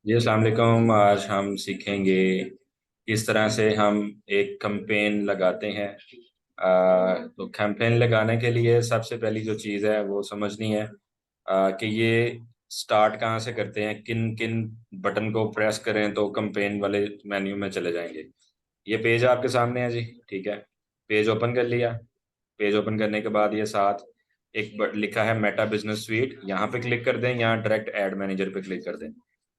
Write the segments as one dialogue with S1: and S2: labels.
S1: जी अस्सलाम वालेकुम। आज हम सीखेंगे किस तरह से हम एक कैंपेन लगाते हैं। तो कैंपेन लगाने के लिए सबसे पहली जो चीज़ है वो समझनी है कि ये स्टार्ट कहाँ से करते हैं, किन किन बटन को प्रेस करें तो कैंपेन वाले मेन्यू में चले जाएंगे। ये पेज आपके सामने है जी, ठीक है। पेज ओपन कर लिया। पेज ओपन करने के बाद ये साथ लिखा है मेटा बिजनेस स्वीट, यहाँ पे क्लिक कर दें, यहाँ डायरेक्ट एड मैनेजर पे क्लिक कर दें।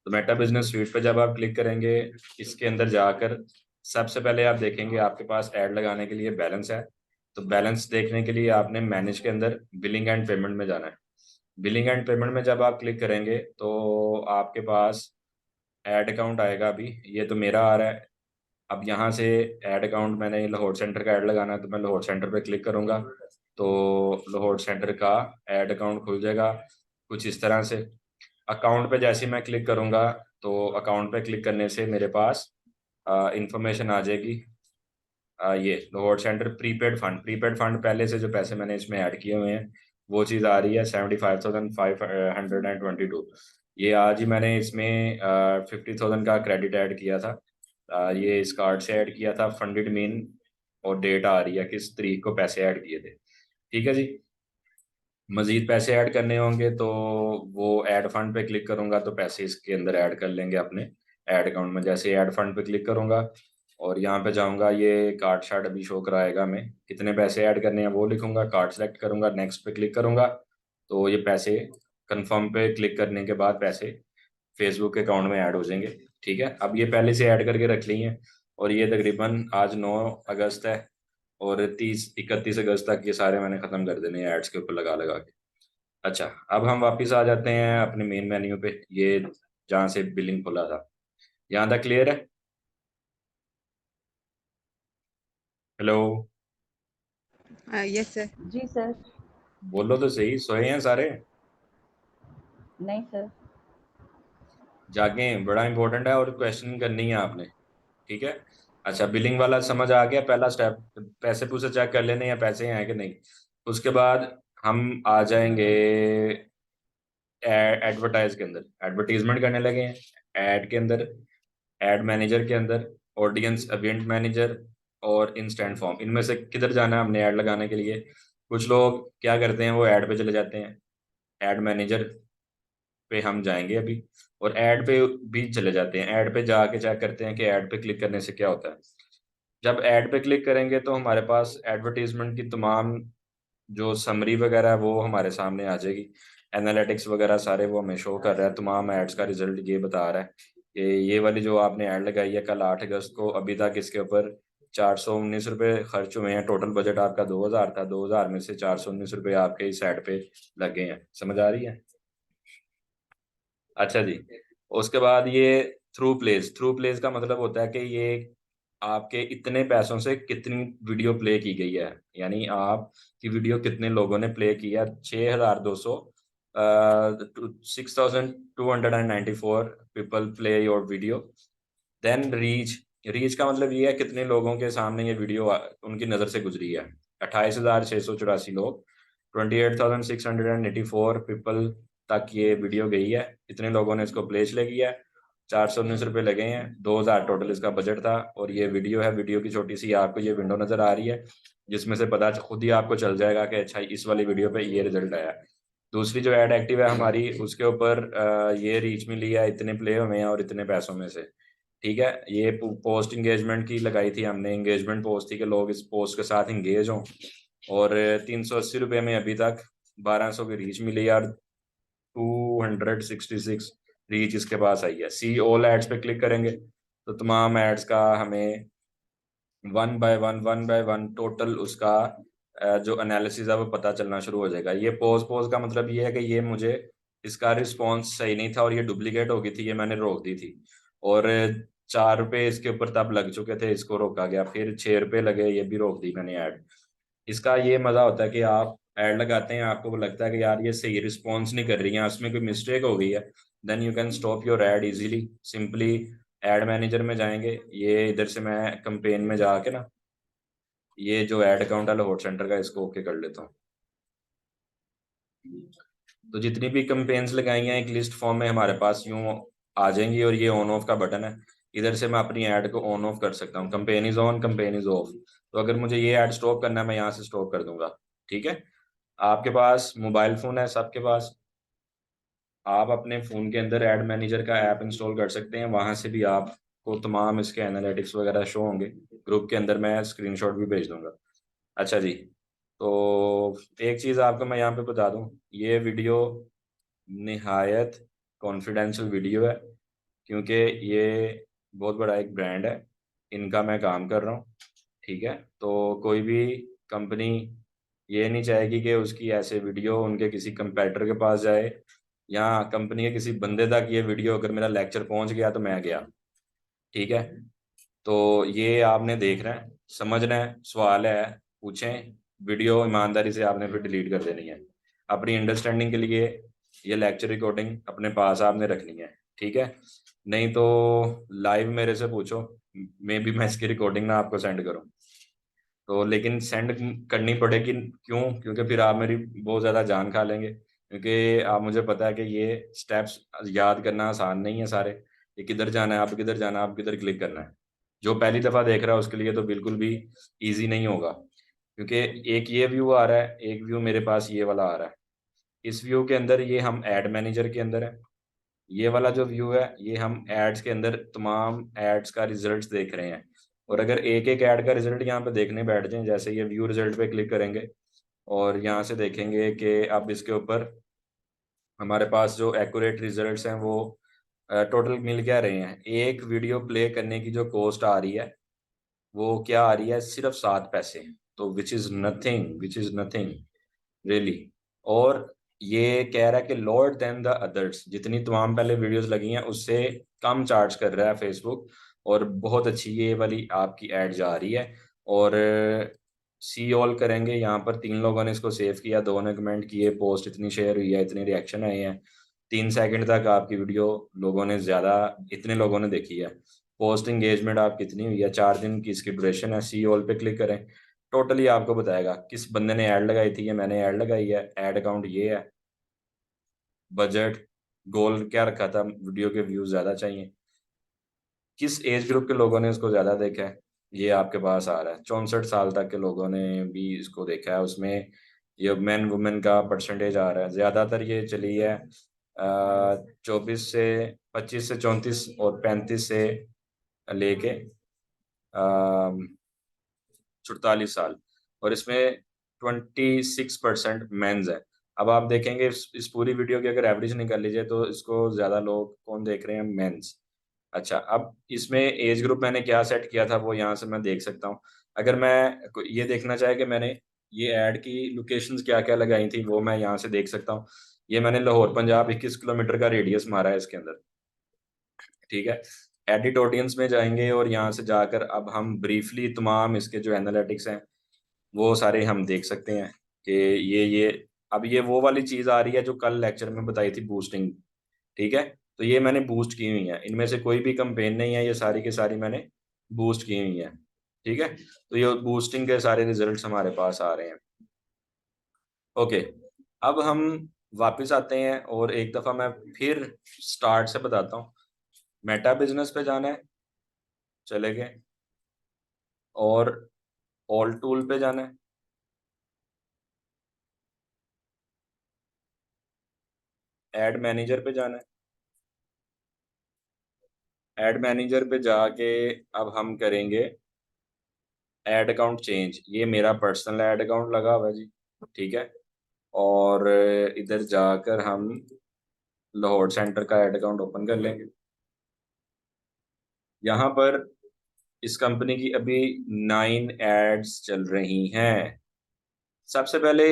S1: तो मेटा बिजनेस स्वीट पे जब आप क्लिक करेंगे, इसके अंदर जाकर सबसे पहले आप देखेंगे आपके पास ऐड लगाने के लिए बैलेंस है। तो बैलेंस देखने के लिए आपने मैनेज के अंदर बिलिंग एंड पेमेंट में जाना है। बिलिंग एंड पेमेंट में जब आप क्लिक करेंगे तो आपके पास ऐड अकाउंट आएगा। अभी ये तो मेरा आ रहा है। अब यहाँ से ऐड अकाउंट, मैंने लाहौर सेंटर का ऐड लगाना है तो मैं लाहौर सेंटर पे क्लिक करूंगा तो लाहौर सेंटर का ऐड अकाउंट खुल जाएगा कुछ इस तरह से। अकाउंट पे जैसे ही मैं क्लिक करूंगा तो अकाउंट पे क्लिक करने से मेरे पास इंफॉर्मेशन आ जाएगी। ये लाहौर सेंटर प्रीपेड फंड पहले से जो पैसे मैंने इसमें ऐड किए हुए हैं वो चीज़ आ रही है 75,522। ये आज ही मैंने इसमें 50,000 का क्रेडिट ऐड किया था। ये इस कार्ड से ऐड किया था, फंडेड मीन और डेट आ रही है किस तारीख को पैसे ऐड किए थे। ठीक है जी। मजीद पैसे ऐड करने होंगे तो वो ऐड फंड पे क्लिक करूंगा तो पैसे इसके अंदर ऐड कर लेंगे अपने ऐड अकाउंट में। जैसे ऐड फंड पे क्लिक करूंगा और यहाँ पे जाऊंगा, ये कार्ड शार्ट अभी शो कराएगा, मैं कितने पैसे ऐड करने हैं वो लिखूंगा, कार्ड सेलेक्ट करूंगा, नेक्स्ट पे क्लिक करूंगा तो ये पैसे कंफर्म पे क्लिक करने के बाद पैसे फेसबुक के अकाउंट में ऐड हो जाएंगे। ठीक है, अब ये पहले से ऐड करके रख ली हैं और ये तकरीबन आज 9 अगस्त है और 30 31 अगस्त तक ये सारे मैंने ख़त्म कर देने हैं एड्स के ऊपर लगा लगा के। अच्छा, अब हम वापस आ जाते हैं अपने मेन मेन्यू पे, ये जहाँ से बिलिंग खुला था। यहाँ तक क्लियर है? Hello,
S2: yes sir.
S3: जी सर।
S1: बोलो तो सही, सोए हैं सारे?
S3: नहीं सर।
S1: जागें, बड़ा इंपॉर्टेंट है और क्वेश्चन करनी है आपने। ठीक है। अच्छा, बिलिंग वाला समझ आ गया पहला स्टेप। पैसे पूसे चेक कर लेने या पैसे हैं कि नहीं। उसके बाद हम आ जाएंगे एडवर्टाइज के अंदर, एडवर्टीजमेंट करने लगे हैं ऐड के अंदर, एड मैनेजर के अंदर, ऑडियंस इवेंट मैनेजर और इंस्टेंट फॉर्म। इनमें से किधर जाना है हमने ऐड लगाने के लिए? कुछ लोग क्या करते हैं, वो ऐड पे चले जाते हैं। ऐड मैनेजर पे हम जाएंगे अभी और ऐड पे भी चले जाते हैं। ऐड पे जाके चेक करते हैं कि ऐड पे क्लिक करने से क्या होता है। जब ऐड पे क्लिक करेंगे तो हमारे पास एडवर्टीजमेंट की तमाम जो समरी वगैरह है वो हमारे सामने आ जाएगी। एनालिटिक्स वगैरह सारे वो हमें शो कर रहा है, तमाम एड्स का रिजल्ट ये बता रहा है कि ये वाली जो आपने ऐड लगाई है कल 8 अगस्त को, अभी तक इसके ऊपर 419 रुपये खर्च हुए हैं। टोटल बजट आपका 2,000 था, 2,000 में से 419 रुपये आपके इस ऐड पे लगे हैं। समझ आ रही है? अच्छा जी। उसके बाद ये थ्रू प्लेस का मतलब होता है कि ये आपके इतने पैसों से कितनी वीडियो प्ले की गई है, यानी आपकी वीडियो कितने लोगों ने प्ले किया। 6,200 6,294 people play your video. Then reach, reach का मतलब ये है कितने लोगों के सामने ये वीडियो उनकी नज़र से गुजरी है। 28,684 लोग, 28,684 पीपल तक ये वीडियो गई है। इतने लोगों ने इसको प्ले चले किया है। 419 रुपये लगे हैं, 2,000 टोटल इसका बजट था। और ये वीडियो है, वीडियो की छोटी सी आपको ये विंडो नज़र आ रही है जिसमें से पता खुद ही आपको चल जाएगा कि अच्छा इस वाली वीडियो पे ये रिजल्ट आया। दूसरी जो ऐड एक्टिव है हमारी, उसके ऊपर ये रीच मिली है, इतने प्ले हुए हैं और इतने पैसों में से। ठीक है, ये पोस्ट इंगेजमेंट की लगाई थी हमने, इंगेजमेंट पोस्ट थी कि लोग इस पोस्ट के साथ इंगेज हों। और 380 रुपये में अभी तक 1,200 की रीच मिली है और 266 रीच इसके पास आई है। सी ऑल एड्स पे क्लिक करेंगे तो तमाम एड्स का हमें वन बाय वन टोटल उसका जो एनालिसिस है वो पता चलना शुरू हो जाएगा। ये पोज पोज का मतलब ये है कि ये मुझे इसका रिस्पॉन्स सही नहीं था और ये डुप्लीकेट हो गई थी, ये मैंने रोक दी थी। और 4 रुपये इसके ऊपर तब लग चुके थे, इसको रोका गया। फिर 6 रुपये लगे, ये भी रोक दी मैंने ऐड। इसका ये मजा होता है कि आप ऐड लगाते हैं, आपको लगता है कि यार ये सही रिस्पॉन्स नहीं कर रही है, उसमें कोई मिस्टेक हो गई है, then you can stop your ad easily. Simply ad manager में जाएंगे, ये इधर से मैं कंपेन में जाके ना, ये जो ऐड अकाउंट है लाहौर सेंटर का, इसको ओके कर लेता हूँ। तो जितनी भी कंपेन्स लगाई हैं एक लिस्ट फॉर्म में हमारे पास यूं आ जाएंगी और ये ऑन ऑफ का बटन है, इधर से मैं अपनी ऐड को ऑन ऑफ कर सकता हूँ। Campaign is on, campaign is of. तो अगर मुझे ये ऐड स्टॉप करना है मैं यहाँ से स्टॉप कर दूंगा। ठीक है। आपके पास मोबाइल फोन है सबके पास, आप अपने फ़ोन के अंदर एड मैनेजर का ऐप इंस्टॉल कर सकते हैं, वहाँ से भी आपको तमाम इसके एनालिटिक्स वगैरह शो होंगे। ग्रुप के अंदर मैं स्क्रीनशॉट भी भेज दूंगा। अच्छा जी, तो एक चीज़ आपको मैं यहाँ पे बता दूँ, ये वीडियो निहायत कॉन्फिडेंशियल वीडियो है, क्योंकि ये बहुत बड़ा एक ब्रांड है, इनका मैं काम कर रहा हूँ। ठीक है। तो कोई भी कंपनी ये नहीं चाहेगी कि उसकी ऐसे वीडियो उनके किसी कंपेटिटर के पास जाए, या कंपनी के किसी बंदे तक ये वीडियो अगर मेरा लेक्चर पहुंच गया तो मैं गया। ठीक है। तो ये आपने देखना है, समझना है, सवाल है पूछें, वीडियो ईमानदारी से आपने फिर डिलीट कर देनी है। अपनी अंडरस्टैंडिंग के लिए ये लेक्चर रिकॉर्डिंग अपने पास आपने रखनी है। ठीक है। नहीं तो लाइव मेरे से पूछो, मे भी मैं इसकी रिकॉर्डिंग ना आपको सेंड करूं। तो लेकिन सेंड करनी पड़ेगी, क्यों? क्योंकि फिर आप मेरी बहुत ज़्यादा जान खा लेंगे, क्योंकि आप मुझे पता है कि ये स्टेप्स याद करना आसान नहीं है सारे। ये किधर जाना है, आप किधर जाना है, आप किधर क्लिक करना है। जो पहली दफ़ा देख रहा है उसके लिए तो बिल्कुल भी ईजी नहीं होगा, क्योंकि एक ये व्यू आ रहा है, एक व्यू मेरे पास ये वाला आ रहा है। इस व्यू के अंदर ये हम एड मैनेजर के अंदर है, ये वाला जो व्यू है ये हम एड्स के अंदर तमाम एड्स का रिजल्ट्स देख रहे हैं। और अगर एक एक ऐड का रिजल्ट यहाँ पे देखने बैठ जाएं, जैसे ये व्यू रिजल्ट पे क्लिक करेंगे और यहाँ से देखेंगे कि अब इसके ऊपर हमारे पास जो एक्यूरेट रिजल्ट्स हैं वो टोटल मिल क्या रहे हैं। एक वीडियो प्ले करने की जो कॉस्ट आ रही है वो क्या आ रही है, सिर्फ 7 पैसे। तो विच इज नथिंग रियली। और ये कह रहा है कि लोअर देन द अदर्स, जितनी तमाम पहले वीडियोस लगी हैं उससे कम चार्ज कर रहा है फेसबुक, और बहुत अच्छी ये वाली आपकी ऐड जा रही है। और सी ऑल करेंगे, यहाँ पर 3 लोगों ने इसको सेव किया, 2 ने कमेंट किए, पोस्ट इतनी शेयर हुई है, इतने रिएक्शन आए हैं, 3 सेकंड तक आपकी वीडियो लोगों ने ज़्यादा, इतने लोगों ने देखी है। पोस्ट इंगेजमेंट आप कितनी हुई है, 4 दिन की इसकी ड्यूरेशन है। सी ऑल पे क्लिक करें, टोटली आपको बताएगा किस बंदे ने ऐड लगाई थी, ये मैंने ऐड लगाई है, ऐड अकाउंट ये है, बजट, गोल क्या रखा था, वीडियो के व्यूज ज़्यादा चाहिए, किस एज ग्रुप के लोगों ने इसको ज़्यादा देखा है, ये आपके पास आ रहा है। 64 साल तक के लोगों ने भी इसको देखा है, उसमें ये मैन वुमेन का परसेंटेज आ रहा है। ज़्यादातर ये चली है 25 से 34 और 35 से लेके 48 साल, और इसमें 26% मेंस है। अब आप देखेंगे इस पूरी वीडियो की अगर एवरेज निकाल लीजिए तो इसको ज़्यादा लोग कौन देख रहे हैं, मेंस। अच्छा, अब इसमें एज ग्रुप मैंने क्या सेट किया था वो यहाँ से मैं देख सकता हूँ। अगर मैं ये देखना चाहे कि मैंने ये ऐड की लोकेशंस क्या क्या लगाई थी, वो मैं यहाँ से देख सकता हूँ। ये मैंने लाहौर पंजाब 21 किलोमीटर का रेडियस मारा है इसके अंदर। ठीक है। एडिट ऑडियंस में जाएंगे और यहाँ से जाकर अब हम ब्रीफली तमाम इसके जो एनालिटिक्स हैं वो सारे हम देख सकते हैं कि ये अब ये वो वाली चीज़ आ रही है जो कल लेक्चर में बताई थी, बूस्टिंग। ठीक है। तो ये मैंने बूस्ट की हुई है, इनमें से कोई भी कंपेन नहीं है, ये सारी की सारी मैंने बूस्ट की हुई है। ठीक है। तो ये बूस्टिंग के सारे रिजल्ट्स हमारे पास आ रहे हैं। ओके। अब हम वापस आते हैं और एक दफ़ा मैं फिर स्टार्ट से बताता हूँ। मेटा बिजनेस पे जाना है, चले गए, और ऑल टूल पे जाना है, एड मैनेजर पे जाना है। एड मैनेजर पे जाके अब हम करेंगे ऐड अकाउंट चेंज। ये मेरा पर्सनल ऐड अकाउंट लगा हुआ है जी। ठीक है। और इधर जाकर हम लाहौर सेंटर का ऐड अकाउंट ओपन कर लेंगे। यहाँ पर इस कंपनी की अभी 9 एड्स चल रही हैं। सबसे पहले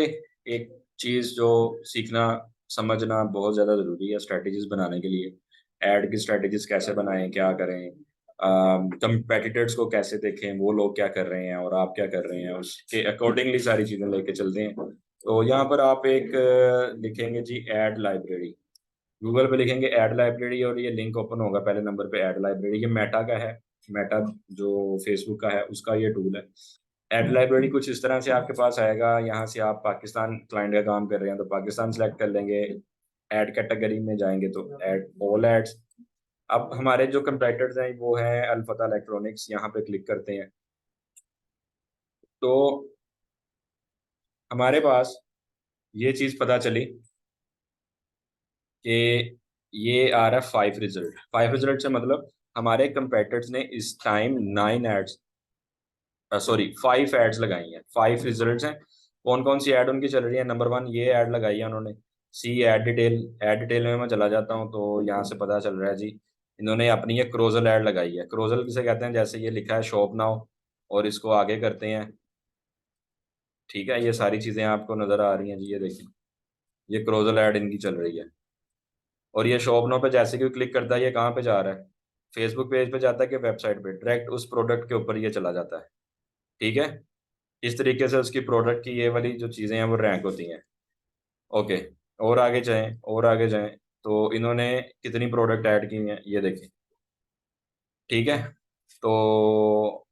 S1: एक चीज़ जो सीखना समझना बहुत ज़्यादा ज़रूरी है स्ट्रेटजीज बनाने के लिए, ऐड की स्ट्रेटजीज कैसे बनाएं, क्या करें, कंपेटिटर्स को कैसे देखें, वो लोग क्या कर रहे हैं और आप क्या कर रहे हैं, उसके अकॉर्डिंगली सारी चीज़ें लेके चलते हैं। तो यहाँ पर आप एक लिखेंगे जी ऐड लाइब्रेरी, गूगल पे लिखेंगे ऐड लाइब्रेरी और ये लिंक ओपन होगा पहले नंबर पे। ऐड लाइब्रेरी ये मेटा का है, मेटा जो फेसबुक का है उसका ये टूल है। ऐड लाइब्रेरी कुछ इस तरह से आपके पास आएगा, यहाँ से आप पाकिस्तान क्लाइंट का काम कर रहे हैं तो पाकिस्तान सेलेक्ट कर लेंगे, ऐड कैटेगरी में जाएंगे तो ऐड ऑल एड्स, अब हमारे जो कंपेटिटर्स हैं वो हैं अल्फता इलेक्ट्रॉनिक्स, यहाँ पे क्लिक करते हैं तो हमारे पास ये चीज़ पता चली कि ये आ रहा है 5 रिजल्ट। 5 रिजल्ट से मतलब हमारे कंपेटिटर्स ने इस टाइम 9 एड्स, सॉरी 5 एड्स लगाई हैं। 5 रिजल्ट्स हैं। कौन कौन सी ऐड उनकी चल रही है? नंबर 1 ये ऐड लगाई है उन्होंने, सी ऐड डिटेल। ऐड डिटेल में मैं चला जाता हूँ तो यहाँ से पता चल रहा है जी, इन्होंने अपनी ये क्रोजल ऐड लगाई है। क्रोजल किसे कहते हैं? जैसे ये लिखा है शॉप नाउ, और इसको आगे करते हैं। ठीक है, ये सारी चीज़ें आपको नज़र आ रही हैं जी, ये देखिए, ये क्रोजल ऐड इनकी चल रही है। और ये शॉप नाउ पे जैसे कि क्लिक करता है, ये कहाँ पे जा रहा है? फेसबुक पेज पे जाता है कि वेबसाइट पे? डायरेक्ट उस प्रोडक्ट के ऊपर ये चला जाता है। ठीक है, इस तरीके से उसकी प्रोडक्ट की ये वाली जो चीज़ें हैं वो रैंक होती हैं। ओके, और आगे जाएं, और आगे जाएं, तो इन्होंने कितनी प्रोडक्ट ऐड की हैं ये देखें। ठीक है, तो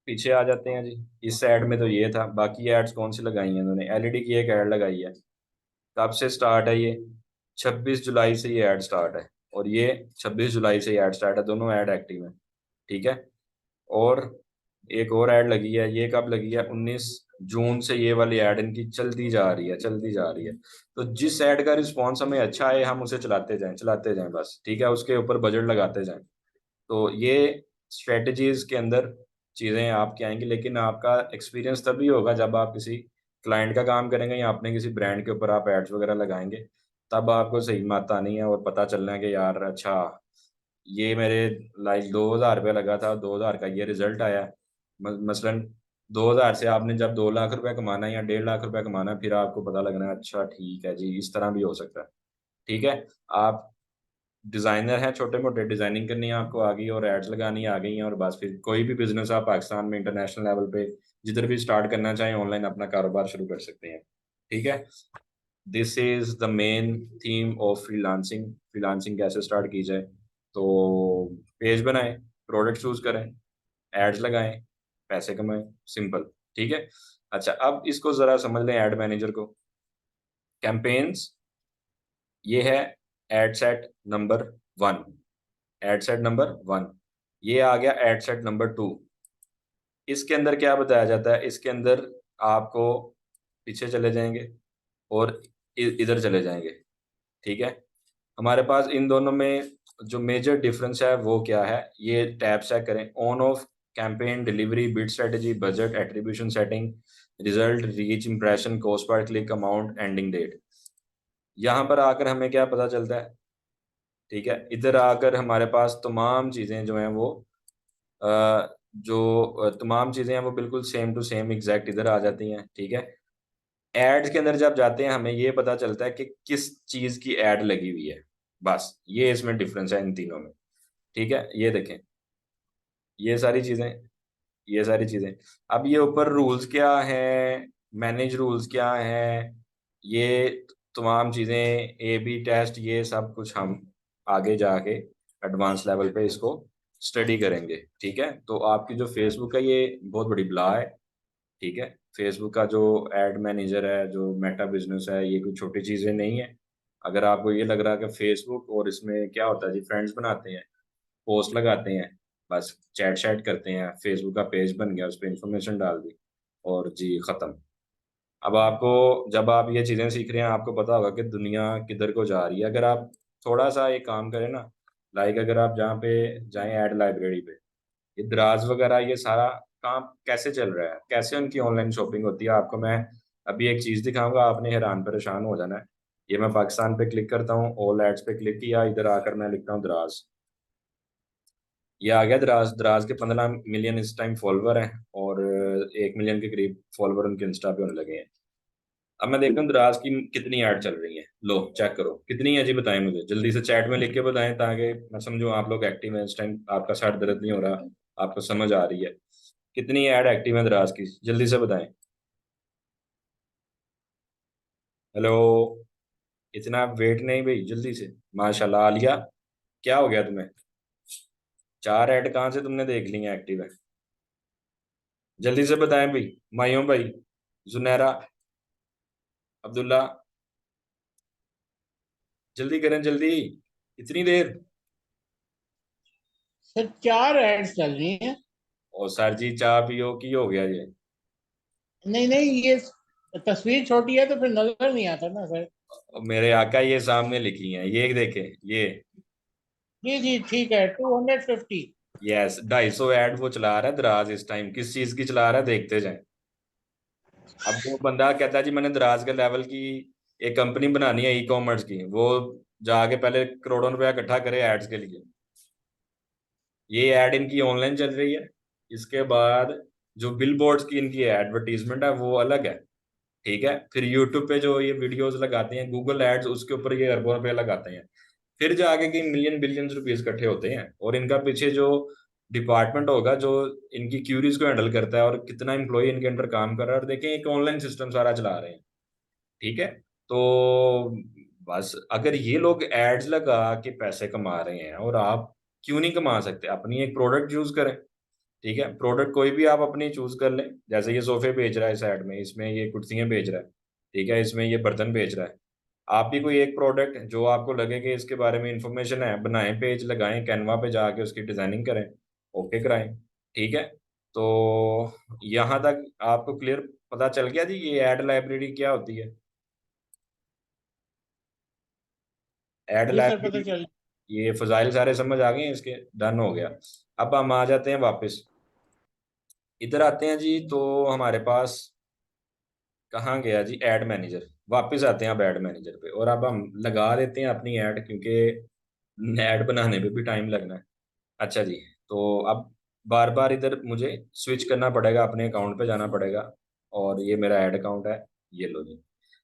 S1: पीछे आ जाते हैं जी। इस ऐड में तो ये था, बाकी एड्स कौन सी लगाई हैं इन्होंने? एलईडी की एक ऐड लगाई है। कब से स्टार्ट है ये? 26 जुलाई से ये ऐड स्टार्ट है, और ये 26 जुलाई से ये ऐड स्टार्ट है, दोनों ऐड एक्टिव हैं। ठीक है, और एक और ऐड लगी है, ये कब लगी है? 19 जून से ये वाली ऐड इनकी चलती जा रही है, चलती जा रही है। तो जिस ऐड का रिस्पॉन्स हमें अच्छा है हम उसे चलाते जाएं बस। ठीक है, उसके ऊपर बजट लगाते जाएं। तो ये स्ट्रेटजीज के अंदर चीज़ें आपकी आएंगी, लेकिन आपका एक्सपीरियंस तभी होगा जब आप किसी क्लाइंट का काम करेंगे या अपने किसी ब्रांड के ऊपर आप एड्स वगैरह लगाएंगे। तब आपको सही बात आनी है और पता चलना है कि यार अच्छा, ये मेरे लाइक 2,000 रुपये लगा था, 2,000 का ये रिजल्ट आया है। मसलन 2,000 से आपने जब 2 लाख रुपए कमाना है या 1.5 लाख रुपए कमाना है, फिर आपको पता लगना है अच्छा ठीक है जी, इस तरह भी हो सकता है। ठीक है, आप डिज़ाइनर हैं, छोटे मोटे डिज़ाइनिंग करनी है आपको आ गई, और एड्स लगानी आ गई हैं, और बस फिर कोई भी बिजनेस आप पाकिस्तान में इंटरनेशनल लेवल पे जिधर भी स्टार्ट करना चाहें ऑनलाइन अपना कारोबार शुरू कर सकते हैं। ठीक है, this is the main theme of freelancing. Freelancing कैसे स्टार्ट की जाए? तो पेज बनाएं, प्रोडक्ट चूज करें, एड्स लगाएं, पैसे कमाएं, सिंपल। ठीक है, अच्छा अब इसको ज़रा समझ लें ऐड मैनेजर को। कैंपेन्स, ये है ad set number 1। Ad set number 1, ये आ गया एड सेट नंबर 2। इसके अंदर क्या बताया जाता है? इसके अंदर आपको पीछे चले जाएंगे और इधर चले जाएंगे। ठीक है, हमारे पास इन दोनों में जो मेजर डिफरेंस है वो क्या है, ये टैब चेक करें। On off, campaign, delivery, bid strategy, budget, attribution setting, result, reach, impression, cost पर क्लिक, अमाउंट, एंडिंग डेट। यहाँ पर आकर हमें क्या पता चलता है? ठीक है, इधर आकर हमारे पास तमाम चीज़ें जो हैं वो जो तमाम चीज़ें हैं वो बिल्कुल सेम टू सेम एग्जैक्ट इधर आ जाती हैं। ठीक है, एड्स के अंदर जब जाते हैं हमें ये पता चलता है कि किस चीज़ की एड लगी हुई है। बस ये इसमें डिफरेंस है इन तीनों में। ठीक है, ये देखें, ये सारी चीज़ें, ये सारी चीज़ें। अब ये ऊपर रूल्स क्या हैं, मैनेज रूल्स क्या हैं, ये तमाम चीज़ें, ए बी टेस्ट, ये सब कुछ हम आगे जाके एडवांस लेवल पे इसको स्टडी करेंगे। ठीक है, तो आपकी जो फेसबुक है ये बहुत बड़ी बला है। ठीक है, फेसबुक का जो एड मैनेजर है, जो मेटा बिजनेस है, ये कोई छोटी चीज़ें नहीं है। अगर आपको ये लग रहा है कि फेसबुक और इसमें क्या होता है जी, फ्रेंड्स बनाते हैं, पोस्ट लगाते हैं, बस चैट चैट करते हैं, फेसबुक का पेज बन गया, उस पर इंफॉर्मेशन डाल दी और जी ख़त्म। अब आपको, जब आप ये चीज़ें सीख रहे हैं, आपको पता होगा कि दुनिया किधर को जा रही है। अगर आप थोड़ा सा एक काम करें ना, लाइक अगर आप जहाँ पे जाएं ऐड लाइब्रेरी पे, ये दराज वगैरह, ये सारा काम कैसे चल रहा है, कैसे उनकी ऑनलाइन शॉपिंग होती है, आपको मैं अभी एक चीज़ दिखाऊंगा, आपने हैरान परेशान हो जाना है। ये मैं पाकिस्तान पे क्लिक करता हूँ, ऑल एड्स पे क्लिक किया, इधर आकर मैं लिखता हूँ दराज। ये आ गया दराज। दराज के 15 मिलियन इस टाइम फॉलोवर हैं, और 1 मिलियन के करीब फॉलोवर उनके इंस्टा पे होने लगे हैं। अब मैं देखता हूँ दराज की कितनी ऐड चल रही है। लो चेक करो कितनी है जी, बताएं मुझे जल्दी से, चैट में लिख के बताएं ताकि मैं समझूँ आप लोग एक्टिव हैं इस टाइम, आपका सर दर्द नहीं हो रहा, आपको समझ आ रही है। कितनी ऐड एक्टिव है दराज की, जल्दी से बताएं। हेलो, इतना वेट नहीं भाई, जल्दी से। माशाल्लाह आलिया, क्या हो गया तुम्हें? 4 ऐड कहाँ से तुमने देख ली हैं एक्टिव है? जल्दी से बताएं भाई। मायूम भाई, जुनैरा, अब्दुल्ला, जल्दी करें जल्दी, इतनी देर।
S2: सर 4 एड्स चल रही हैं।
S1: और सर जी चाय पियो की हो गया ये।
S2: नहीं नहीं, ये तस्वीर छोटी है तो फिर नजर नहीं आता ना सर।
S1: और मेरे आका ये सामने लिखी है, ये देखे ये।
S2: जी जी ठीक है, 250।
S1: यस, 250 ऐड वो चला रहा है दराज इस टाइम, किस चीज की चला रहा है देखते जाए। अब वो बंदा कहता है जी मैंने दराज के लेवल की एक कंपनी बनानी है ई कॉमर्स की, वो जाके पहले करोड़ों रुपया इकट्ठा करे एड्स के लिए। ये ऐड इनकी ऑनलाइन चल रही है। इसके बाद जो बिल बोर्ड्स की इनकी एडवर्टीजमेंट है वो अलग है। ठीक है, फिर यूट्यूब पे जो ये वीडियोस लगाते हैं गूगल एड्स, उसके ऊपर ये अरबों रुपए लगाते हैं। फिर जाके कि मिलियन बिलियन रुपीस इकट्ठे होते हैं, और इनका पीछे जो डिपार्टमेंट होगा जो इनकी क्यूरीज को हैंडल करता है, और कितना एम्प्लॉय इनके अंडर काम कर रहा है, और देखें एक ऑनलाइन सिस्टम सारा चला रहे हैं। ठीक है। तो बस अगर ये लोग एड्स लगा के पैसे कमा रहे हैं, और आप क्यों नहीं कमा सकते? अपनी एक प्रोडक्ट यूज करें। ठीक है, प्रोडक्ट कोई भी आप अपनी चूज कर लें। जैसे ये सोफे बेच रहा है इस ऐड में, इसमें ये कुर्सियां बेच रहा है। ठीक है, इसमें ये बर्तन बेच रहा है। आप भी कोई एक प्रोडक्ट जो आपको लगे कि इसके बारे में इंफॉर्मेशन है, बनाएं, पेज लगाएं, कैनवा पे जाके उसकी डिजाइनिंग करें, ओके कराएं। ठीक है। तो यहाँ तक आपको क्लियर पता चल गया जी ये ऐड लाइब्रेरी क्या होती है? ऐड
S2: जी सर पता
S1: लाइब्रेरी,
S2: चल।
S1: ये फजाइल सारे समझ आ गए हैं इसके? डन हो गया। अब हम आ जाते हैं वापस, इधर आते हैं जी। तो हमारे पास कहाँ गया जी ऐड मैनेजर? वापस आते हैं अब ऐड मैनेजर पे, और अब हम लगा देते हैं अपनी ऐड, क्योंकि ऐड बनाने पे भी टाइम लगना है। अच्छा जी। तो अब बार बार इधर मुझे स्विच करना पड़ेगा, अपने अकाउंट पे जाना पड़ेगा, और ये मेरा ऐड अकाउंट है। ये लो जी।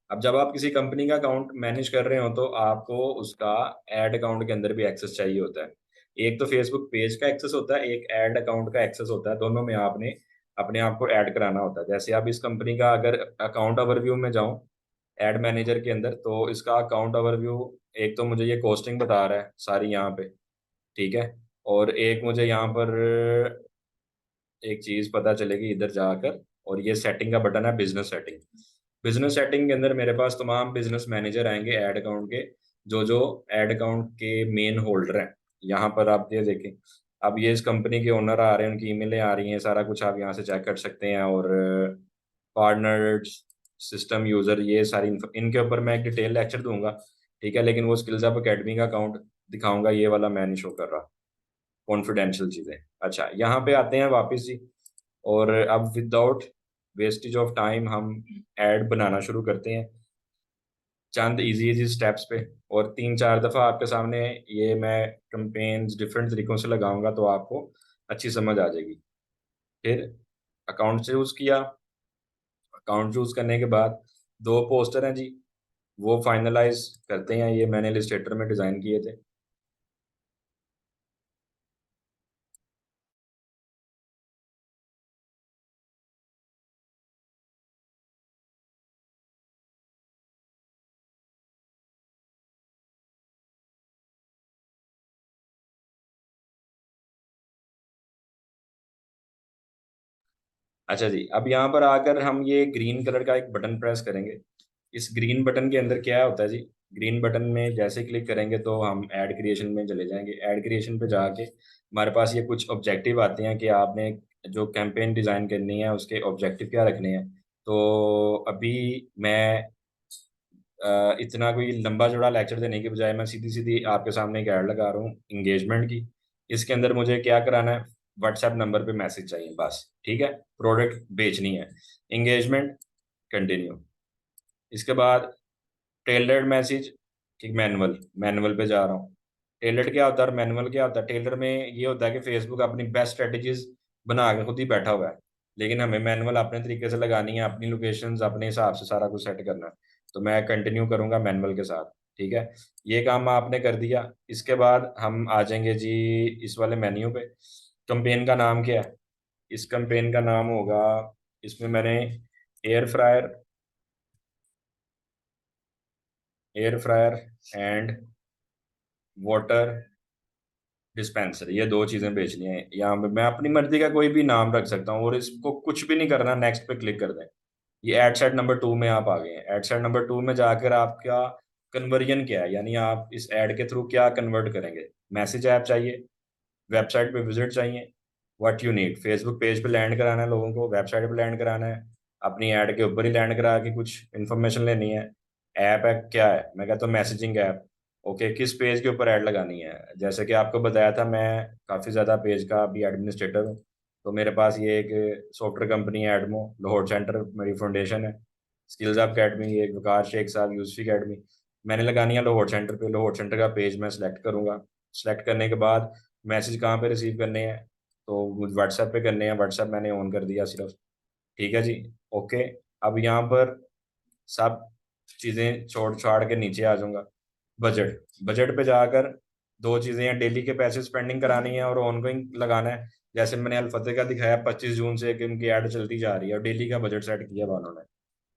S1: अब जब आप किसी कंपनी का अकाउंट मैनेज कर रहे हो तो आपको उसका ऐड अकाउंट के अंदर भी एक्सेस चाहिए होता है। एक तो फेसबुक पेज का एक्सेस होता है, एक ऐड अकाउंट का एक्सेस होता है, दोनों में आपने अपने आप को ऐड कराना होता है। जैसे आप इस कंपनी का अगर अकाउंट ओवरव्यू में जाऊं ऐड मैनेजर के अंदर, तो इसका अकाउंट ओवरव्यू एक तो मुझे ये कॉस्टिंग बता रहा है सारी यहाँ पे। ठीक है। और एक मुझे यहाँ पर एक चीज पता चलेगी इधर जाकर, और ये सेटिंग का बटन है बिजनेस सेटिंग। बिजनेस सेटिंग के अंदर मेरे पास तमाम बिजनेस मैनेजर आएंगे ऐड अकाउंट के, जो जो ऐड अकाउंट के मेन होल्डर हैं। यहाँ पर आप ये देखें, अब ये इस कंपनी के ओनर आ रहे हैं, उनकी ईमेलें आ रही हैं, सारा कुछ आप यहाँ से चेक कर सकते हैं। और पार्टनर, सिस्टम यूजर, ये सारी इनके ऊपर मैं एक डिटेल लेक्चर दूंगा। ठीक है, लेकिन वो स्किल्स अप अकेडमी का अकाउंट दिखाऊंगा, ये वाला मैं नहीं शो कर रहा, कॉन्फिडेंशियल चीजें। अच्छा, यहाँ पे आते हैं वापस जी। और अब विदाउट वेस्टेज ऑफ टाइम हम ऐड बनाना शुरू करते हैं, चंद इजी इजी स्टेप्स पे। और 3-4 दफ़ा आपके सामने ये मैं कंपेन्स डिफरेंट तरीकों से लगाऊंगा, तो आपको अच्छी समझ आ जाएगी। फिर अकाउंट चूज किया। अकाउंट चूज करने के बाद दो पोस्टर हैं जी, वो फाइनलाइज करते हैं। ये मैंने इलस्ट्रेटर में डिज़ाइन किए थे। अच्छा जी, अब यहाँ पर आकर हम ये ग्रीन कलर का एक बटन प्रेस करेंगे। इस ग्रीन बटन के अंदर क्या होता है जी? ग्रीन बटन में जैसे क्लिक करेंगे तो हम ऐड क्रिएशन में चले जाएंगे। ऐड क्रिएशन पे जाके हमारे पास ये कुछ ऑब्जेक्टिव आते हैं कि आपने जो कैंपेन डिज़ाइन करनी है उसके ऑब्जेक्टिव क्या रखने हैं। तो अभी मैं इतना कोई लंबा चौड़ा लेक्चर देने के बजाय मैं सीधी सीधी आपके सामने एक ऐड लगा रहा हूँ इंगेजमेंट की। इसके अंदर मुझे क्या कराना है? व्हाट्सएप नंबर पे मैसेज चाहिए बस। ठीक है, प्रोडक्ट बेचनी है। Engagement, continue. इसके बाद टेलर्ड मैसेज कि मैनुअल, मैनुअल पे जा रहा हूँ। टेलर्ड क्या होता है और मैनुअल क्या होता है? टेलर में ये होता है कि फेसबुक अपनी बेस्ट स्ट्रेटजीज बना के खुद ही बैठा हुआ है, लेकिन हमें मैनुअल अपने तरीके से लगानी है, अपनी लोकेशंस अपने हिसाब से सारा कुछ सेट करना है। तो मैं कंटिन्यू करूंगा मैनुअल के साथ। ठीक है, ये काम आपने कर दिया। इसके बाद हम आ जाएंगे जी इस वाले मेन्यू पे। कंपेन का नाम क्या है? इस कंपेन का नाम होगा, इसमें मैंने air fryer, air fryer and water dispenser, ये दो चीजें बेचनी है। यहाँ पे मैं अपनी मर्जी का कोई भी नाम रख सकता हूँ, और इसको कुछ भी नहीं करना, नेक्स्ट पे क्लिक कर दें। ये एड सेट नंबर 2 में आप आ गए हैं। एड सेट नंबर 2 में जाकर आपका कन्वर्जन क्या है, यानी आप इस ऐड के थ्रू क्या कन्वर्ट करेंगे? मैसेज ऐप चाहिए, वेबसाइट पे विजिट चाहिए, what you need, Facebook page पे लैंड कराना है लोगों को, वेबसाइट पे लैंड कराना है, अपनी ऐड के ऊपर ही लैंड करा के कुछ इन्फॉर्मेशन लेनी है। ऐप है क्या है, मैं कहता हूँ मैसेजिंग ऐप। ओके, किस पेज के ऊपर ऐड लगानी है, जैसे कि आपको बताया था मैं काफ़ी ज़्यादा पेज का भी एडमिनिस्ट्रेटर हूँ। तो मेरे पास ये एक सॉफ्टवेयर कंपनी है एडमो, लाहौर सेंटर मेरी फाउंडेशन है, स्किल्स अकेडमी, एक वकार शेख साहब यूसफी अकेडमी। मैंने लगानी है लाहौर सेंटर पे, लाहौर सेंटर का पेज मैं सेलेक्ट करूंगा। सेलेक्ट करने के बाद मैसेज कहाँ पे रिसीव करने हैं, तो व्हाट्सएप पे करने हैं, व्हाट्सएप मैंने ऑन कर दिया सिर्फ। ठीक है जी। ओके, अब यहाँ पर सब चीज़ें छोड़ छाड़ के नीचे आ जाऊंगा। बजट, बजट पे जाकर दो चीज़ें हैं, डेली के पैसे स्पेंडिंग करानी है और ऑनगोइंग लगाना है। जैसे मैंने अलफतेह का दिखाया 25 जून से कि उनकी ऐड चलती जा रही है और डेली का बजट सेट किया हुआ उन्होंने।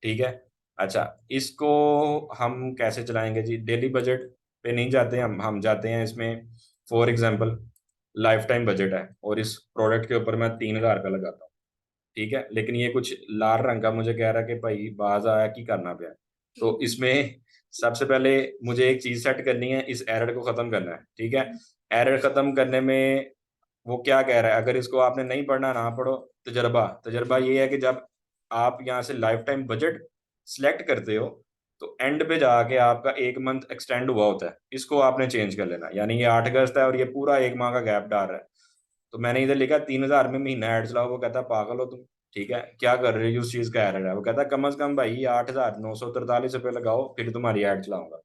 S1: ठीक है। अच्छा, इसको हम कैसे चलाएंगे जी, डेली बजट पे नहीं जाते हैं हम जाते हैं इसमें, for example life time budget है और इस प्रोडक्ट के ऊपर मैं 3,000 रुपये लगाता हूँ। ठीक है, लेकिन ये कुछ लाल रंग का मुझे कह रहा है कि भाई बाज आया कि करना पे है। तो इसमें सबसे पहले मुझे एक चीज सेट करनी है, इस एरर को खत्म करना है। ठीक है, एरर खत्म करने में वो क्या कह रहा है, अगर इसको आपने नहीं पढ़ना ना पढ़ो। तजर्बा, तजर्बा ये है कि जब आप यहाँ से लाइफ टाइम बजट सिलेक्ट करते हो तो एंड पे जाके आपका 1 मंथ एक्सटेंड हुआ होता है, इसको आपने चेंज कर लेना। यानी ये 8 अगस्त है और ये पूरा 1 माह का गैप डाल रहा है। तो मैंने इधर लिखा 3,000 में महीना ऐड चलाओ, वो कहता पागल हो तुम, ठीक है क्या कर रहे हो, उस चीज का एरर है। वो कहता कम से कम भाई 8,943 रुपये लगाओ फिर तुम्हारी ऐड चलाऊंगा।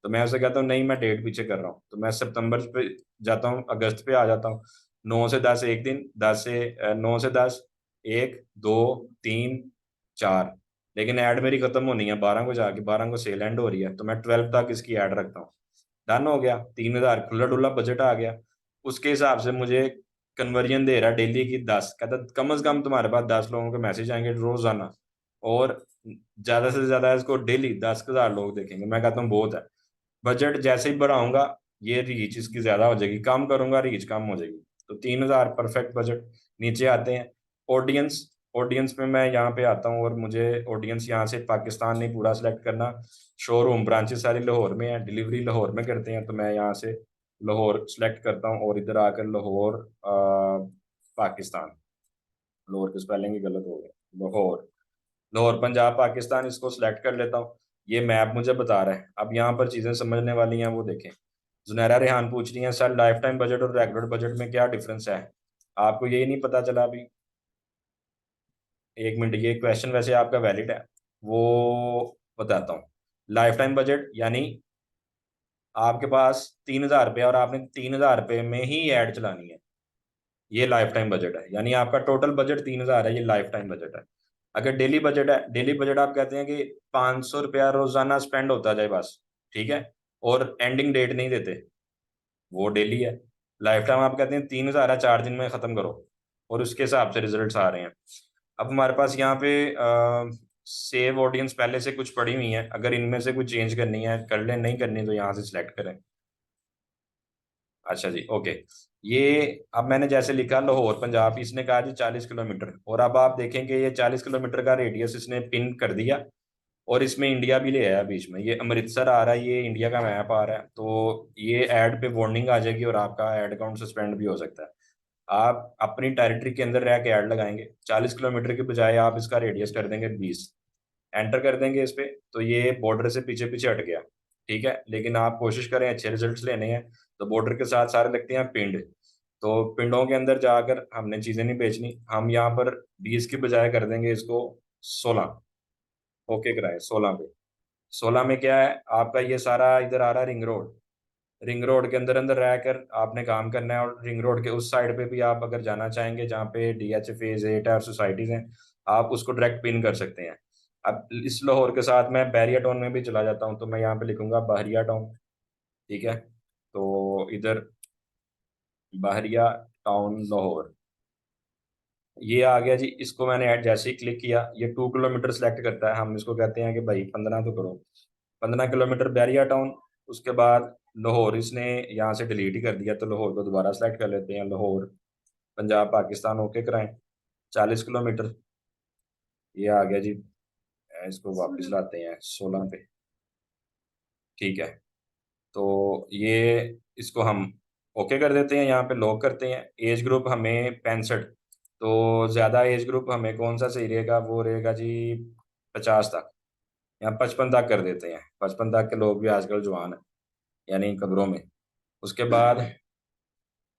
S1: तो मैं उसे कहता हूँ नहीं, मैं डेट पीछे कर रहा हूँ, तो मैं सितंबर पे जाता हूँ, अगस्त पे आ जाता हूँ। 9 से 10 एक दिन, 9 से 10 एक, दो, तीन, चार। लेकिन ऐड मेरी खत्म होनी है 12 को जाके, 12 को सेल एंड हो रही है, तो मैं 12 तक इसकी ऐड रखता हूँ। डन हो गया, 3,000 खुला डुल्ला बजट आ गया। उसके हिसाब से मुझे कन्वर्जन दे रहा है डेली की 10, कहता कम से कम तुम्हारे पास 10 लोगों के मैसेज आएंगे रोजाना, और ज्यादा से ज्यादा इसको डेली 10,000 लोग देखेंगे। मैं कहता हूँ बहुत है। बजट जैसे ही बढ़ाऊंगा ये रीच इसकी ज्यादा हो जाएगी, कम करूंगा रीच कम हो जाएगी। तो 3,000 परफेक्ट बजट। नीचे आते हैं ऑडियंस, ऑडियंस में मैं यहाँ पे आता हूँ और मुझे ऑडियंस यहाँ से पाकिस्तान नहीं पूरा सिलेक्ट करना। शोरूम ब्रांचेस सारी लाहौर में है, डिलीवरी लाहौर में करते हैं, तो मैं यहाँ से लाहौर सेलेक्ट करता हूँ और इधर आकर लाहौर पाकिस्तान, लाहौर की स्पेलिंग ही गलत हो गया, लाहौर, लाहौर पंजाब पाकिस्तान, इसको सिलेक्ट कर लेता हूँ। ये मैप मुझे बता रहा है। अब यहाँ पर चीज़ें समझने वाली हैं, वो देखें। जुनैरा रेहान पूछ रही हैं सर लाइफ टाइम बजट और रेगुलर बजट में क्या डिफरेंस है, आपको यही नहीं पता चला अभी? 1 मिनट, ये क्वेश्चन वैसे आपका वैलिड है, वो बताता हूँ। लाइफ टाइम बजट यानी आपके पास 3,000 रुपये और आपने 3,000 रुपये में ही ऐड चलानी है, ये लाइफ टाइम बजट है। यानी आपका टोटल बजट 3,000 है, ये लाइफ टाइम बजट है। अगर डेली बजट है, डेली बजट आप कहते हैं कि 500 रुपया रोजाना स्पेंड होता जाए बस, ठीक है, और एंडिंग डेट नहीं देते, वो डेली है। लाइफ टाइम आप कहते हैं 3,000 है, 4 दिन में खत्म करो, और उसके हिसाब से रिजल्ट्स आ रहे हैं। अब हमारे पास यहाँ पे सेव ऑडियंस पहले से कुछ पड़ी हुई है, अगर इनमें से कुछ चेंज करनी है कर लें, नहीं करनी तो यहाँ से सिलेक्ट करें। अच्छा जी, ओके। ये अब मैंने जैसे लिखा लाहौर पंजाब, इसने कहा जी 40 किलोमीटर, और अब आप देखेंगे ये 40 किलोमीटर का रेडियस इसने पिन कर दिया, और इसमें इंडिया भी ले आया बीच में, ये अमृतसर आ रहा है, ये इंडिया का मैप आ रहा है। तो ये ऐड पे वार्निंग आ जाएगी और आपका ऐड अकाउंट सस्पेंड भी हो सकता है। आप अपनी टेरिटरी के अंदर रह के ऐड लगाएंगे, 40 किलोमीटर के बजाय आप इसका रेडियस कर देंगे 20, एंटर कर देंगे इस पे, तो ये बॉर्डर से पीछे पीछे हट गया। ठीक है, लेकिन आप कोशिश करें अच्छे रिजल्ट्स लेने हैं, तो बॉर्डर के साथ सारे लगते हैं पिंड, तो पिंडों के अंदर जाकर हमने चीजें नहीं बेचनी, हम यहाँ पर 20 की बजाय कर देंगे इसको 16। ओके कराए 16 पे। 16 में क्या है आपका, ये सारा इधर आ रहा है रिंग रोड, रिंग रोड के अंदर अंदर रहकर आपने काम करना है, और रिंग रोड के उस साइड पे भी आप अगर जाना चाहेंगे जहाँ पे DH फेज 8 है और सोसाइटीज हैं, आप उसको डायरेक्ट पिन कर सकते हैं। अब इस लाहौर के साथ मैं बैरिया टाउन में भी चला जाता हूँ, तो मैं यहाँ पे लिखूंगा बहरिया टाउन। ठीक है, तो इधर बहरिया टाउन लाहौर, ये आ गया जी। इसको मैंने ऐड जैसे ही क्लिक किया, ये 2 किलोमीटर सेलेक्ट करता है, हम इसको कहते हैं कि भाई 15 तो करो, 15 किलोमीटर बैरिया टाउन। उसके बाद लाहौर इसने यहाँ से डिलीट ही कर दिया, तो लाहौर को दोबारा सेलेक्ट कर लेते हैं, लाहौर पंजाब पाकिस्तान ओके कराएं। 40 किलोमीटर, ये आ गया जी। इसको वापस लाते हैं 16 पे। ठीक है, तो ये इसको हम ओके कर देते हैं, यहाँ पे लॉक करते हैं। एज ग्रुप हमें 65, तो ज़्यादा एज ग्रुप हमें कौन सा सही रहेगा, वो रहेगा जी 50 तक, या 55 तक कर देते हैं। 55 तक के लोग भी आजकल जवान हैं, यानी कब्रों में। उसके बाद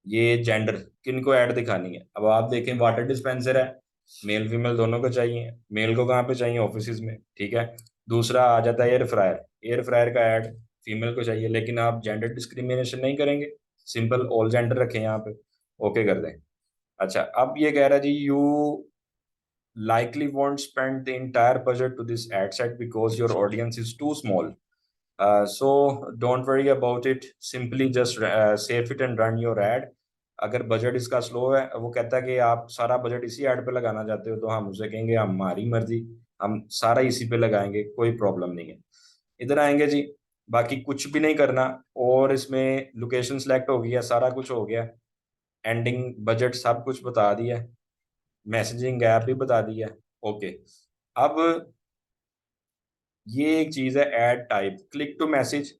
S1: ये जेंडर किन को ऐड दिखानी है, अब आप देखें वाटर डिस्पेंसर है, मेल फीमेल दोनों को चाहिए। मेल को कहाँ पे चाहिए, ऑफिस में, ठीक है। दूसरा आ जाता है एयर फ्रायर, एयर फ्रायर का ऐड फीमेल को चाहिए, लेकिन आप जेंडर डिस्क्रिमिनेशन नहीं करेंगे, सिंपल ऑल जेंडर रखें यहाँ पे, ओके कर दें। अच्छा, अब ये कह रहा है जी, you likely won't spend the entire budget to this ad set because your audience is too small. So don't worry about it. Simply just save it and run your ad. अगर budget इसका slow है, वो कहता है कि आप सारा budget इसी ऐड पे लगाना चाहते हो, तो हम उसे कहेंगे हमारी मर्जी, हम सारा इसी पे लगाएंगे, कोई प्रॉब्लम नहीं है। इधर आएंगे जी, बाकी कुछ भी नहीं करना, और इसमें लोकेशन सेलेक्ट हो गया, सारा कुछ हो गया, एंडिंग बजट सब कुछ बता दिया, मैसेजिंग ऐप भी बता दिया, ओके। अब ये एक चीज है ad type, click to message,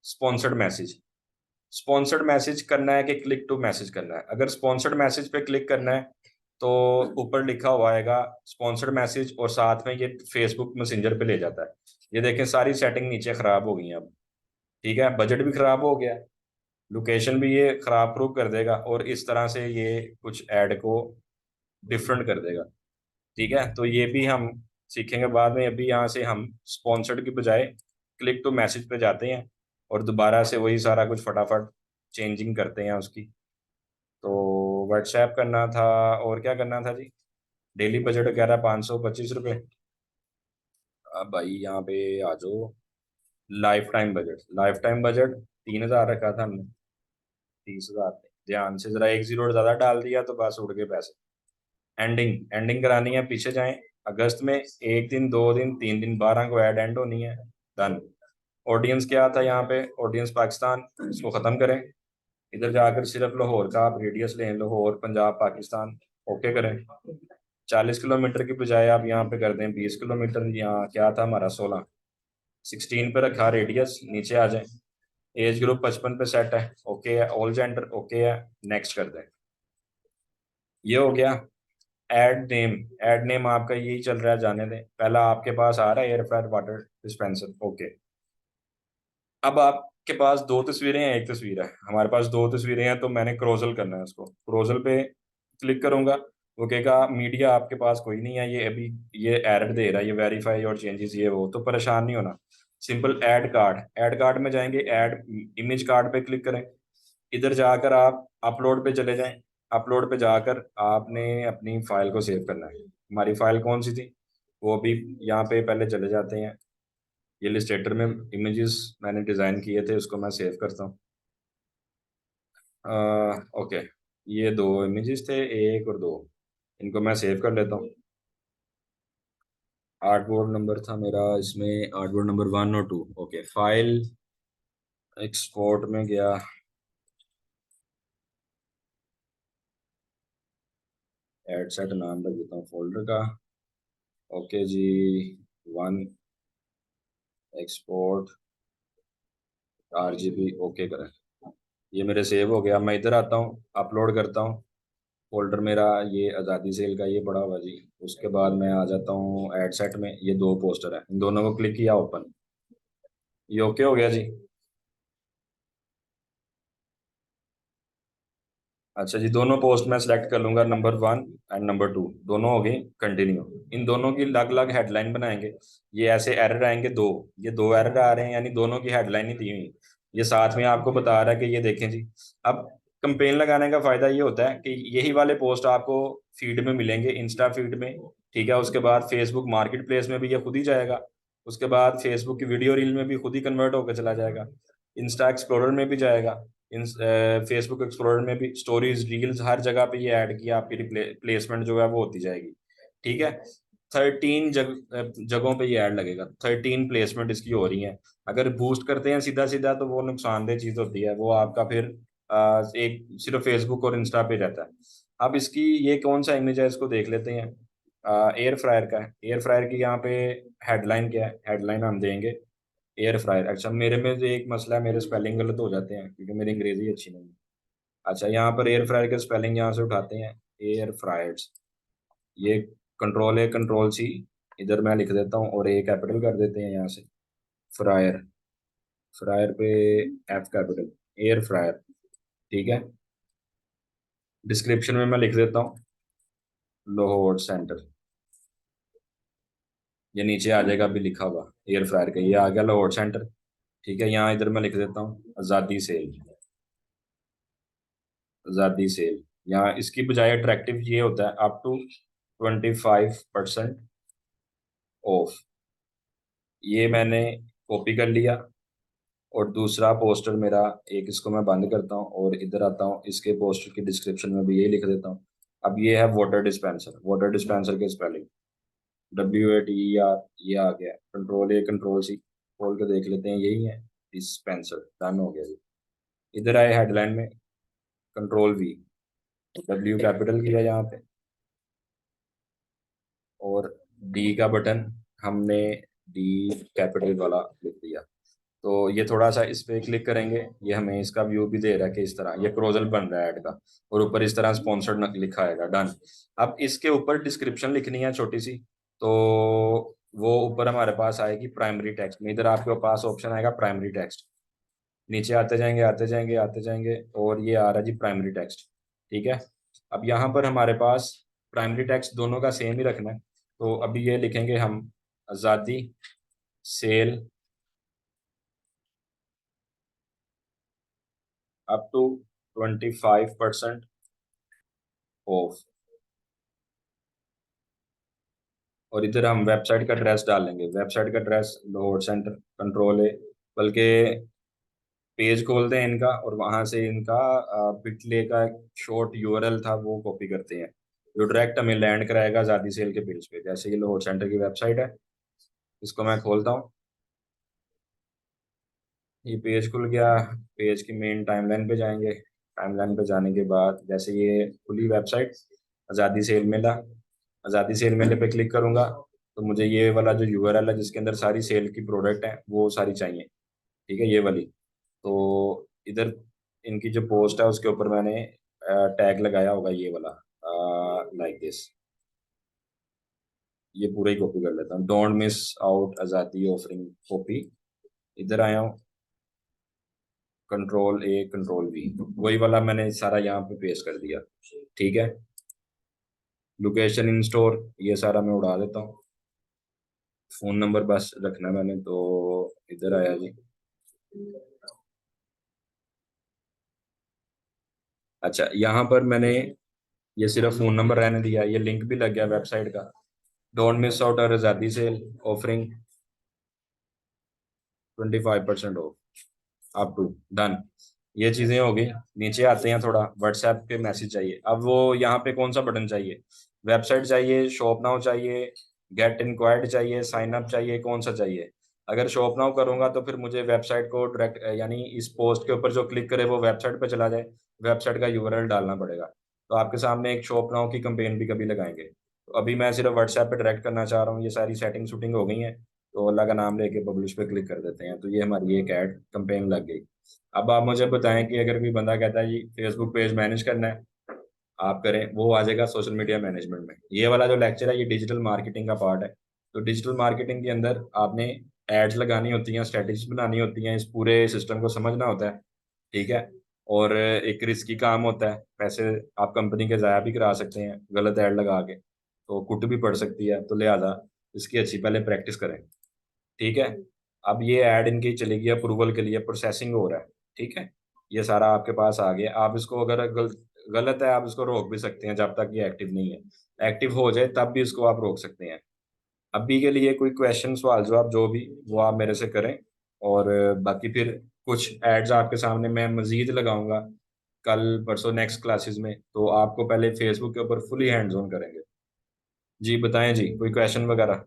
S1: sponsored message. Sponsored message करना है कि क्लिक टू मैसेज करना है? अगर स्पॉन्सर्ड मैसेज पे क्लिक करना है तो ऊपर लिखा हुआ आएगा स्पॉन्सर्ड मैसेज, और साथ में ये फेसबुक मैसेंजर पे ले जाता है। ये देखें सारी सेटिंग नीचे खराब हो गई हैं अब, ठीक है, बजट भी खराब हो गया, लोकेशन भी ये खराब प्रूव कर देगा, और इस तरह से ये कुछ ऐड को डिफरेंट कर देगा, ठीक है। तो ये भी हम सीखेंगे बाद में। अभी यहाँ से हम स्पॉन्सर्ड की बजाय क्लिक टू मैसेज पे जाते हैं, और दोबारा से वही सारा कुछ फटाफट चेंजिंग करते हैं उसकी। तो व्हाट्सएप करना था, और क्या करना था जी, डेली बजट कह रहा है 525 रुपये। अब भाई यहाँ पे आ जाओ, लाइफ टाइम बजट 3,000 रखा था हमने, 30,000। ध्यान से जरा एक जीरो ज़्यादा डाल दिया तो बस उड़ गए पैसे। एंडिंग एंडिंग करानी है, पीछे जाएं, अगस्त में 1 दिन 2 दिन 3 दिन 12 को ऐड एंड होनी है, डन। ऑडियंस क्या था यहाँ पे, ऑडियंस पाकिस्तान, इसको खत्म करें। इधर जाकर सिर्फ लाहौर का आप रेडियस लें, लाहौर पंजाब पाकिस्तान, ओके करें। 40 किलोमीटर की बजाय आप यहाँ पे कर दें 20 किलोमीटर। यहाँ क्या था हमारा 16 पे रखा रेडियस, नीचे आ जाए। एज ग्रुप 55 पे सेट है, ओके है। ऑल जेंडर ओके है, नेक्स्ट कर दें। ये हो गया। ऐड नेम आपका यही चल रहा है, जाने दें। पहला आपके पास आ रहा है air fryer water dispenser, okay. अब आपके पास दो तस्वीरें हैं, एक तस्वीर है, हमारे पास दो तस्वीरें हैं, तो मैंने क्रोजल करना है उसको। क्रोजल पे क्लिक करूंगा, वो कहेगा मीडिया आपके पास कोई नहीं है, ये अभी ये एरर दे रहा है, ये वेरीफाई और चेंजेस ये वो। तो परेशान नहीं होना, सिंपल ऐड कार्ड में जाएंगे, ऐड इमेज कार्ड पे क्लिक करें। इधर जाकर आप अपलोड पे चले जाएं। अपलोड पे जाकर आपने अपनी फाइल को सेव करना है। हमारी फाइल कौन सी थी, वो भी यहाँ पे पहले चले जाते हैं। इलस्ट्रेटर में इमेजेस मैंने डिज़ाइन किए थे, उसको मैं सेव करता हूँ। ओके, ये दो इमेजेस थे, एक और दो, इनको मैं सेव कर लेता हूँ। आर्टबोर्ड नंबर था मेरा इसमें, आर्टबोर्ड नंबर 1 और 2, ओके। फाइल एक्सपोर्ट में गया, एड सेट नाम रख देता हूँ फोल्डर का, ओके जी। 1 एक्सपोर्ट RGB, ओके करें। ये मेरे सेव हो गया। मैं इधर आता हूँ, अपलोड करता हूँ। फोल्डर मेरा ये आज़ादी सेल का ये पड़ा हुआ जी। उसके बाद मैं आ जाता हूँ एड सेट में, ये दो पोस्टर है, इन दोनों को क्लिक किया, ओपन, ये ओके हो गया जी। अच्छा जी, दोनों पोस्ट मैं सेलेक्ट कर लूंगा, नंबर 1 एंड नंबर 2, दोनों हो गई कंटिन्यू। इन दोनों की अलग अलग हेडलाइन बनाएंगे। ये ऐसे एरर आएंगे दो, ये दो एरर आ रहे हैं, यानी दोनों की हेडलाइन ही दी हुई। ये साथ में आपको बता रहा है कि ये देखें जी। अब कंपेन लगाने का फायदा ये होता है कि यही वाले पोस्ट आपको फीड में मिलेंगे, इंस्टा फीड में, ठीक है। उसके बाद फेसबुक मार्केट प्लेस में भी ये खुद ही जाएगा। उसके बाद फेसबुक की वीडियो रील में भी खुद ही कन्वर्ट होकर चला जाएगा। इंस्टा एक्सप्लोरर में भी जाएगा, इन फेसबुक एक्सप्लोरर में भी, स्टोरीज रील्स हर जगह पे ये ऐड किया, आपकी प्लेसमेंट जो है वो होती जाएगी, ठीक है। 13 जगहों पे ये ऐड लगेगा, 13 प्लेसमेंट इसकी हो रही है। अगर बूस्ट करते हैं सीधा सीधा तो वो नुकसानदेह चीज़ होती है, वो आपका फिर एक सिर्फ फेसबुक और इंस्टा पे रहता है। अब इसकी ये कौन सा इमेज है, इसको देख लेते हैं। एयर फ्रायर का है। एयर फ्रायर की यहाँ पे हेडलाइन क्या है, हेडलाइन हम देंगे एयर फ्रायर। अच्छा, मेरे में जो एक मसला है, मेरे स्पेलिंग गलत हो जाते हैं क्योंकि मेरी अंग्रेजी अच्छी नहीं है। अच्छा, यहाँ पर एयर फ्रायर के स्पेलिंग यहाँ से उठाते हैं, एयर फ्रायर्स। ये कंट्रोल C, इधर मैं लिख देता हूँ और ए कैपिटल कर देते हैं यहाँ से। फ्रायर, फ्रायर पे एफ कैपिटल, एयर फ्रायर। ठीक है, डिस्क्रिप्शन में मैं लिख देता हूँ लाहौर सेंटर। ये नीचे आ जाएगा अभी लिखा हुआ एयर फ्रायर का, ये आ गया लाहौर सेंटर। ठीक है, यहाँ इधर मैं लिख देता हूँ आज़ादी सेल, आज़ादी सेल। यहाँ इसकी बजाय अट्रैक्टिव ये होता है अप टू 25% ऑफ। ये मैंने कॉपी कर लिया और दूसरा पोस्टर मेरा, एक इसको मैं बंद करता हूँ और इधर आता हूँ, इसके पोस्टर की डिस्क्रिप्शन में भी यही लिख देता हूँ। अब ये है वाटर डिस्पेंसर, वाटर डिस्पेंसर के स्पेलिंग WATER, ये आ गया। कंट्रोल C खोल के देख लेते हैं, यही है डिस्पेंसर। डन हो गया जी। इधर आए हेडलाइन में, कंट्रोल V, W कैपिटल किया यहाँ पे और D का बटन हमने D कैपिटल वाला लिख दिया। तो ये थोड़ा सा इस पे क्लिक करेंगे, ये हमें इसका व्यू भी दे रहा है कि इस तरह ये क्रोजल बन रहा है ऐड का, और ऊपर इस तरह स्पॉन्सर्ड लिखा आएगा। डन। अब इसके ऊपर डिस्क्रिप्शन लिखनी है छोटी सी, तो वो ऊपर हमारे पास आएगी प्राइमरी टेक्स्ट में। इधर आपके पास ऑप्शन आएगा प्राइमरी टेक्स्ट, नीचे आते जाएंगे आते जाएंगे आते जाएंगे और ये आ रहा है जी प्राइमरी टेक्स्ट। ठीक है, अब यहाँ पर हमारे पास प्राइमरी टेक्स्ट दोनों का सेम ही रखना है। तो अभी ये लिखेंगे हम आज़ादी सेल अप टू 25% ऑफ। और इधर हम वेबसाइट का एड्रेस डालेंगे, वेबसाइट का address Lahore centre, control A। बल्कि पेज खोलते हैं इनका और वहां से इनका पिछले का शॉर्ट URL था वो कॉपी करते हैं, जो डायरेक्ट हमें लैंड कराएगा आज़ादी सेल के पेज पे। जैसे ये लाहौर सेंटर की वेबसाइट है, इसको मैं खोलता हूँ, ये पेज खुल गया। पेज की मेन टाइमलाइन पे जाएंगे, टाइमलाइन पे जाने के बाद जैसे ये खुली वेबसाइट आज़ादी सेल मेला, आज़ादी सेल मेले पे क्लिक करूंगा तो मुझे ये वाला जो URL है जिसके अंदर सारी सेल की प्रोडक्ट है वो सारी चाहिए। ठीक है, ये वाली। तो इधर इनकी जो पोस्ट है उसके ऊपर मैंने टैग लगाया होगा ये वाला, लाइक दिस। ये पूरा ही कॉपी कर लेता हूँ, डोंट मिस आउट आज़ादी ऑफरिंग कॉपी। इधर आया हूँ, कंट्रोल A कंट्रोल V, वही वाला मैंने सारा यहाँ पे पेस्ट कर दिया। ठीक है, लोकेशन इन स्टोर ये सारा मैं उड़ा देता हूँ, फोन नंबर बस रखना है मैंने। तो इधर आया जी, अच्छा यहाँ पर मैंने ये सिर्फ फोन नंबर रहने दिया, ये लिंक भी लग गया वेबसाइट का, डोंट मिस आउट और आज़ादी sale offering 25% off up to. Done. ये चीजें हो गई। नीचे आते हैं थोड़ा, व्हाट्सएप पे मैसेज चाहिए। अब वो यहाँ पे कौन सा बटन चाहिए, वेबसाइट चाहिए, शॉप नाउ चाहिए, गेट इंक्वायर्ड चाहिए, साइन अप चाहिए, कौन सा चाहिए? अगर शॉप नाउ करूंगा तो फिर मुझे वेबसाइट को डायरेक्ट, यानी इस पोस्ट के ऊपर जो क्लिक करे वो वेबसाइट पे चला जाए, वेबसाइट का URL डालना पड़ेगा। तो आपके सामने एक शॉप नाउ की कंपेन भी कभी लगाएंगे। तो अभी मैं सिर्फ व्हाट्सएप पे डायरेक्ट करना चाह रहा हूँ, ये सारी सेटिंग शूटिंग हो गई है। तो अल्लाह का नाम लेके पब्लिश पे क्लिक कर देते हैं, तो ये हमारी एक ऐड कंपेन लग गई। अब आप मुझे बताएं कि अगर कोई बंदा कहता है जी फेसबुक पेज मैनेज करना है, आप करें, वो आ जाएगा सोशल मीडिया मैनेजमेंट में। ये वाला जो लेक्चर है ये डिजिटल मार्केटिंग का पार्ट है। तो डिजिटल मार्केटिंग के अंदर आपने एड्स लगानी होती हैं, स्ट्रेटेजीज बनानी होती हैं, इस पूरे सिस्टम को समझना होता है। ठीक है, और एक रिस्की काम होता है, पैसे आप कंपनी के ज़ाया भी करा सकते हैं गलत ऐड लगा के, तो कुट भी पड़ सकती है। तो लिहाजा इसकी अच्छी पहले प्रैक्टिस करें। ठीक है, अब ये ऐड इनकी चलेगी अप्रूवल के लिए, प्रोसेसिंग हो रहा है। ठीक है, ये सारा आपके पास आ गया। आप इसको अगर गलत है आप इसको रोक भी सकते हैं जब तक ये एक्टिव नहीं है। एक्टिव हो जाए तब भी इसको आप रोक सकते हैं। अभी के लिए कोई क्वेश्चन सवाल जवाब जो भी वो आप मेरे से करें, और बाकी फिर कुछ एड्स आपके सामने मैं मजीद लगाऊंगा कल परसों नेक्स्ट क्लासेस में, तो आपको पहले फेसबुक के ऊपर फुली हैंड्स ऑन करेंगे। जी बताएं जी, कोई क्वेश्चन वगैरह?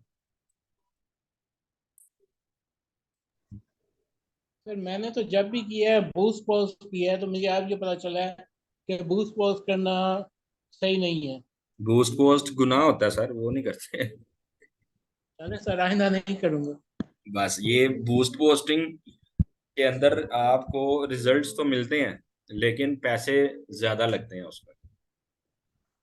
S2: सर मैंने तो जब भी किया है बूस्ट पोस्ट किया है, तो मुझे आज ये पता चला है कि बूस्ट पोस्ट करना सही नहीं है।
S1: बूस्ट पोस्ट गुनाह होता है सर, वो नहीं करते।
S2: अरे सर आइंदा नहीं करूंगा।
S1: बस ये बूस्ट पोस्टिंग के अंदर आपको रिजल्ट्स तो मिलते हैं, लेकिन पैसे ज्यादा लगते हैं उसमें।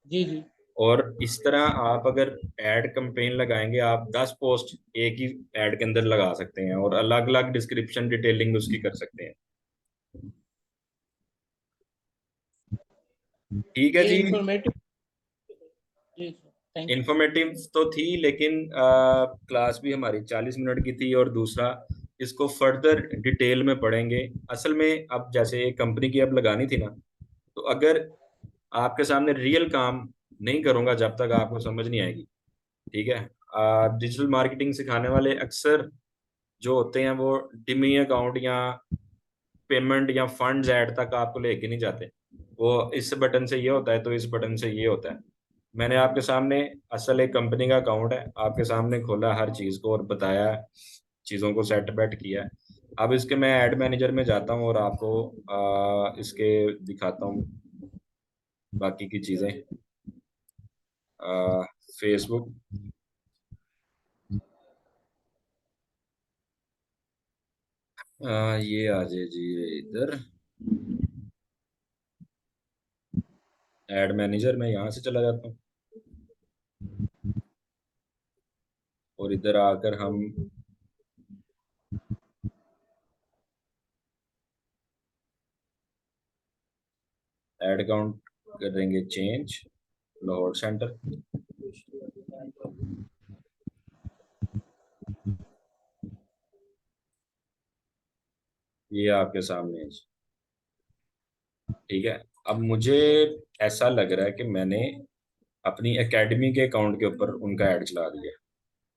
S2: जी जी।
S1: और इस तरह आप अगर एड कैंपेन लगाएंगे, आप 10 पोस्ट एक ही एड के अंदर लगा सकते हैं और अलग अलग डिस्क्रिप्शन डिटेलिंग उसकी कर सकते हैं। ठीक है
S2: ये
S1: जी।
S2: इंफॉर्मेटिव। जी सर, थैंक यू।
S1: इंफॉर्मेटिव तो थी, लेकिन क्लास भी हमारी 40 मिनट की थी, और दूसरा इसको फर्दर डिटेल में पढ़ेंगे। असल में अब जैसे एक कंपनी की अब लगानी थी ना, तो अगर आपके सामने रियल काम नहीं करूंगा जब तक आपको समझ नहीं आएगी। ठीक है। डिजिटल मार्केटिंग सिखाने वाले अक्सर जो होते हैं वो डिमी अकाउंट या पेमेंट या फंड्स ऐड तक आपको लेके नहीं जाते। वो इस बटन से ये होता है तो इस बटन से ये होता है। मैंने आपके सामने असल एक कंपनी का अकाउंट है, आपके सामने खोला हर चीज को और बताया है, चीजों को सेट बैट किया है। अब इसके मैं ऐड मैनेजर में जाता हूँ और आपको इसके दिखाता हूँ बाकी की चीजें। फेसबुक, ये आ जाए जी ये इधर ऐड मैनेजर में यहाँ से चला जाता हूँ और इधर आकर हम ऐड अकाउंट कर देंगे चेंज लाहौर सेंटर। ये आपके सामने है जी। ठीक है। अब मुझे ऐसा लग रहा है कि मैंने अपनी एकेडमी के अकाउंट के ऊपर उनका ऐड चला दिया।